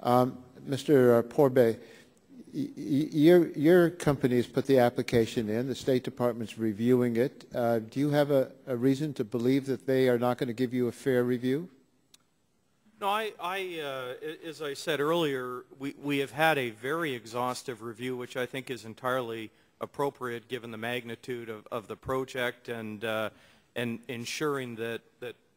Mr. Porbet, your company has put the application in. The State Department's reviewing it. Do you have a reason to believe that they are not going to give you a fair review? No, as I said earlier, we have had a very exhaustive review, which I think is entirely appropriate given the magnitude of the project and ensuring that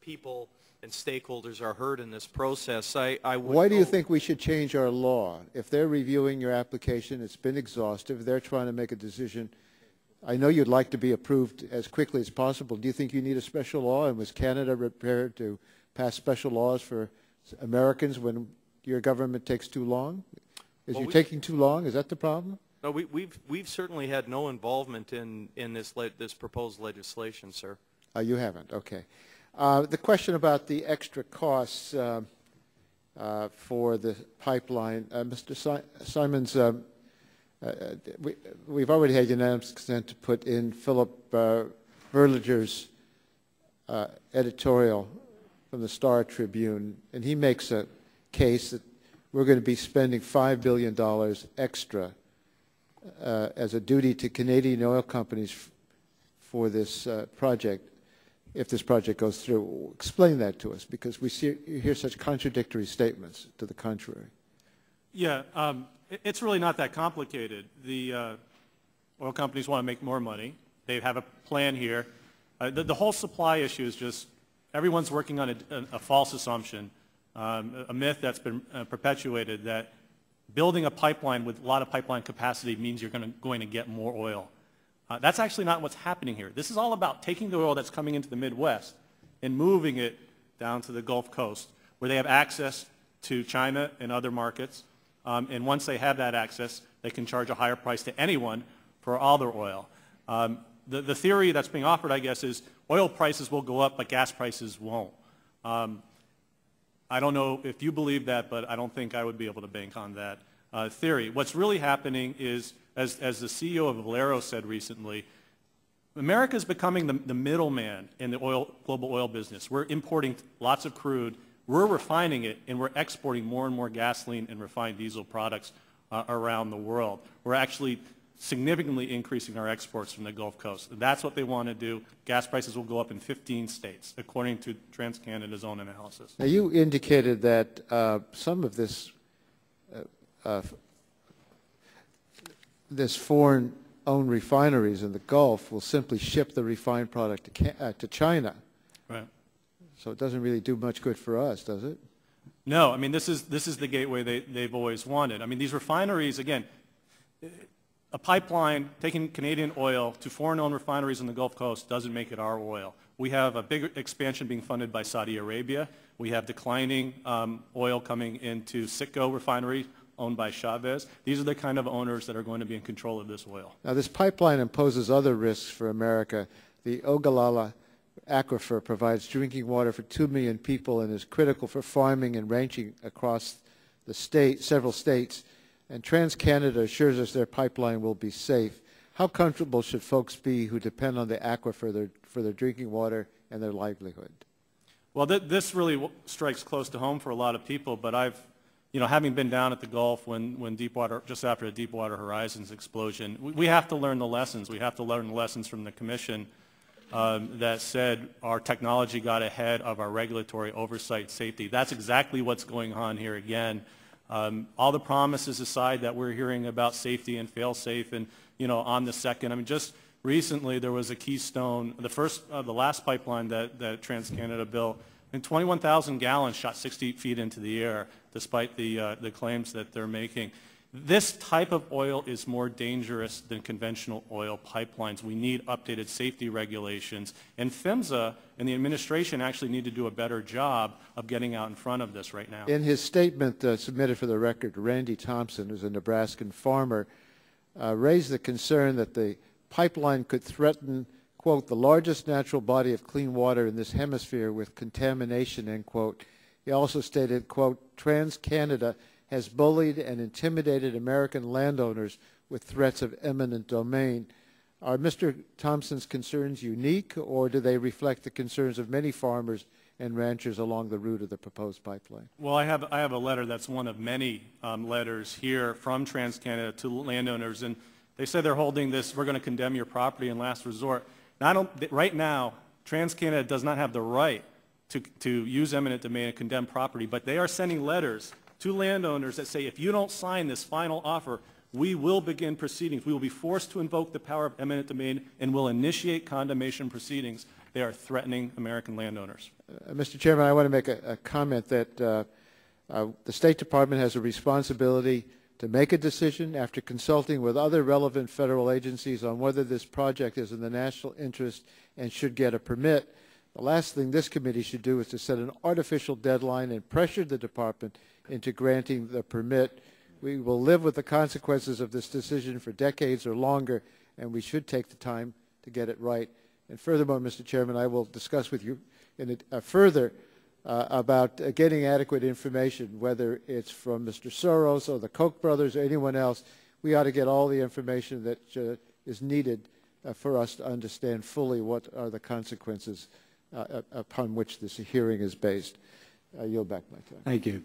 people and stakeholders are heard in this process. Why do you think we should change our law? If they're reviewing your application, it's been exhaustive, they're trying to make a decision. I know you'd like to be approved as quickly as possible. Do you think you need a special law? And was Canada prepared to pass special laws for Americans when your government takes too long? Is you taking too long? Is that the problem? No, we've certainly had no involvement in this proposed legislation, sir. You haven't. Okay. The question about the extra costs for the pipeline, Mr. Simons, we've already had unanimous consent to put in Philip Verliger's editorial from the Star Tribune, and he makes a case that we're going to be spending $5 billion extra as a duty to Canadian oil companies for this project, if this project goes through. Explain that to us, because you hear such contradictory statements to the contrary. Yeah, it's really not that complicated. The oil companies want to make more money. They have a plan here. The whole supply issue is just everyone's working on a false assumption, a myth that's been perpetuated that building a pipeline with a lot of pipeline capacity means you're going to get more oil. That's actually not what's happening here. This is all about taking the oil that's coming into the Midwest and moving it down to the Gulf Coast, where they have access to China and other markets. And once they have that access, they can charge a higher price to anyone for all their oil. The theory that's being offered, I guess, is oil prices will go up, but gas prices won't. I don't know if you believe that, but I don't think I would be able to bank on that theory. What's really happening is, as the CEO of Valero said recently, America is becoming the middleman in the global oil business. We're importing lots of crude, we're refining it, and we're exporting more and more gasoline and refined diesel products around the world. We're actually significantly increasing our exports from the Gulf Coast. That's what they want to do. Gas prices will go up in 15 states, according to TransCanada's own analysis. Now, you indicated that some of this foreign-owned refineries in the Gulf will simply ship the refined product to China. Right. So it doesn't really do much good for us, does it? No. I mean, this is the gateway they've always wanted. I mean, these refineries, again, a pipeline taking Canadian oil to foreign-owned refineries in the Gulf Coast doesn't make it our oil. We have a big expansion being funded by Saudi Arabia. We have declining oil coming into Citgo refinery owned by Chavez. These are the kind of owners that are going to be in control of this oil. Now, this pipeline imposes other risks for America. The Ogallala aquifer provides drinking water for 2 million people and is critical for farming and ranching across the several states. And TransCanada assures us their pipeline will be safe. How comfortable should folks be who depend on the aquifer for their drinking water and their livelihood? Well, this really strikes close to home for a lot of people, but having been down at the Gulf when Deepwater, just after the Deepwater Horizons explosion, we have to learn the lessons. We have to learn the lessons from the Commission that said our technology got ahead of our regulatory oversight safety. That's exactly what's going on here again. All the promises aside that we're hearing about safety and fail-safe and, on the second, I mean, just recently there was a Keystone, the last pipeline that TransCanada built, and 21,000 gallons shot 60 feet into the air, despite the claims that they're making. This type of oil is more dangerous than conventional oil pipelines. We need updated safety regulations, and PHMSA and the administration actually need to do a better job of getting out in front of this right now. In his statement submitted for the record, Randy Thompson, who's a Nebraskan farmer, raised the concern that the pipeline could threaten, quote, the largest natural body of clean water in this hemisphere with contamination, end quote. He also stated, quote, TransCanada has bullied and intimidated American landowners with threats of eminent domain. Are Mr. Thompson's concerns unique, or do they reflect the concerns of many farmers and ranchers along the route of the proposed pipeline? Well, I have a letter that's one of many letters here from TransCanada to landowners, and they say they're holding this, we're going to condemn your property in last resort. Now, right now, TransCanada does not have the right to use eminent domain and condemn property, but they are sending letters to landowners that say, if you don't sign this final offer, we will begin proceedings. We will be forced to invoke the power of eminent domain and will initiate condemnation proceedings. They are threatening American landowners. Mr. Chairman, I want to make a comment that the State Department has a responsibility to make a decision after consulting with other relevant federal agencies on whether this project is in the national interest and should get a permit. The last thing this committee should do is to set an artificial deadline and pressure the department into granting the permit. We will live with the consequences of this decision for decades or longer, and we should take the time to get it right. And furthermore, Mr. Chairman, I will discuss with you further about getting adequate information, whether it's from Mr. Soros or the Koch brothers or anyone else. We ought to get all the information that is needed for us to understand fully what are the consequences upon which this hearing is based. I yield back my time. Thank you.